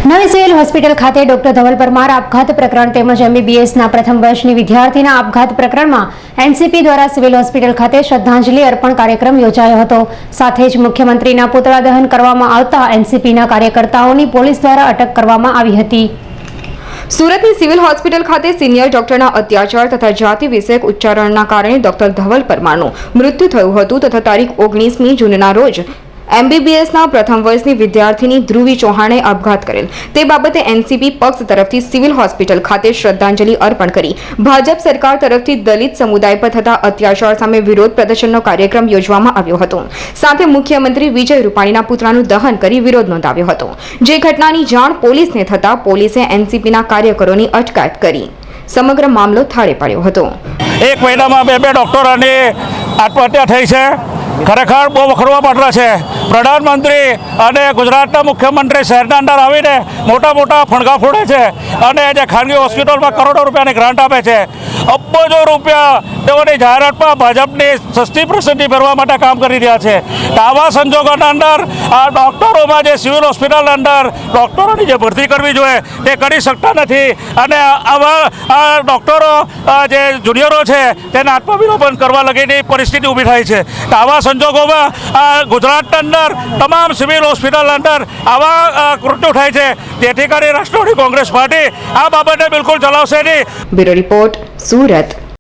નવી civil hospital ખાતે doctor Dhaval Parmar આપઘાત પ્રકરણ તેમજ MBBSના પ્રથમ વર્ષની વિદ્યાર્થીના આપઘાત પ્રકરણમાં એનસીપી દ્વારા સિવિલ હોસ્પિટલ ખાતે શ્રદ્ધાંજલિ અર્પણ કાર્યક્રમ યોજાયો હતો। સાથે જ મુખ્યમંત્રીના પુતળા દહન કરવામાં આવતા એનસીપીના કાર્યકર્તાઓની પોલીસ દ્વારા અટક કરવામાં આવી હતી। સુરતની સિવિલ હોસ્પિટલ ખાતે સિનિયર ડોક્ટરના અત્યાચાર તથા જાતિ વિષયક ઉચ્ચારણના કારણે ડોક્ટર ધવલ પરમારનું મૃત્યુ થયું હતું તથા તારીખ 19મી જૂનના રોજ MBBSના પ્રથમ વર્ષની વિદ્યાર્થીની ધ્રુવી ચૌહાણે આપઘાત કરેલ તે બાબતે એનસીપી પક્ષ તરફથી સિવિલ હોસ્પિટલ ખાતે શ્રદ્ધાંજલિ અર્પણ કરી ભાજપ સરકાર તરફથી દલિત સમુદાય પર થતા અત્યાચાર સામે વિરોધ પ્રદર્શનનો કાર્યક્રમ યોજવામાં આવ્યો હતો। સાથે મુખ્યમંત્રી વિજય રૂપાણીના પુતળાનું દહન કરી વિરોધ નોંધાવ્યો હતો। જે ઘટનાની જાણ પોલીસને થતા પોલીસે એનસીપીના કાર્યકરોની અટકાયત કરી સમગ્ર મામલો થાળે પાડ્યો હતો। એક મહિનામાં બે ડોક્ટરોની આત્મહત્યા થઈ છે। ખરેખર બહુ વખોડવા પાત્ર છે। પ્રધાનમંત્રી અને ગુજરાતના મુખ્યમંત્રી શહેરના અંદર આવીને મોટા ફણગા ફોડે છે અને જે ખાનગી હોસ્પિટલમાં કરોડો રૂપિયાની ગ્રાન્ટ આપે છે। અબજો રૂપિયા તેઓની જાહેરાતમાં ભાજપની સસ્તી પ્રસિદ્ધિ ફેરવા માટે કામ કરી રહ્યા છે। આવા સંજોગોના અંદર આ ડૉક્ટરોમાં જે સિવિલ હોસ્પિટલના અંદર ડૉક્ટરોની જે ભરતી કરવી જોઈએ તે કરી શકતા નથી અને આવા ડૉક્ટરો જે જુનિયરો છે તેને આત્મવિલોપન કરવા લગીની પરિસ્થિતિ ઊભી થાય છે। આવા સંજોગોમાં ગુજરાતના અંદર તમામ સિવિલ હોસ્પિટલના અંદર આવા કૃત્યો થાય છે, જેથી કરી રાષ્ટ્રવાદી કોંગ્રેસ પાર્ટી આ બાબતે બિલકુલ ચલાવશે નહીં। Bureau report, Surat.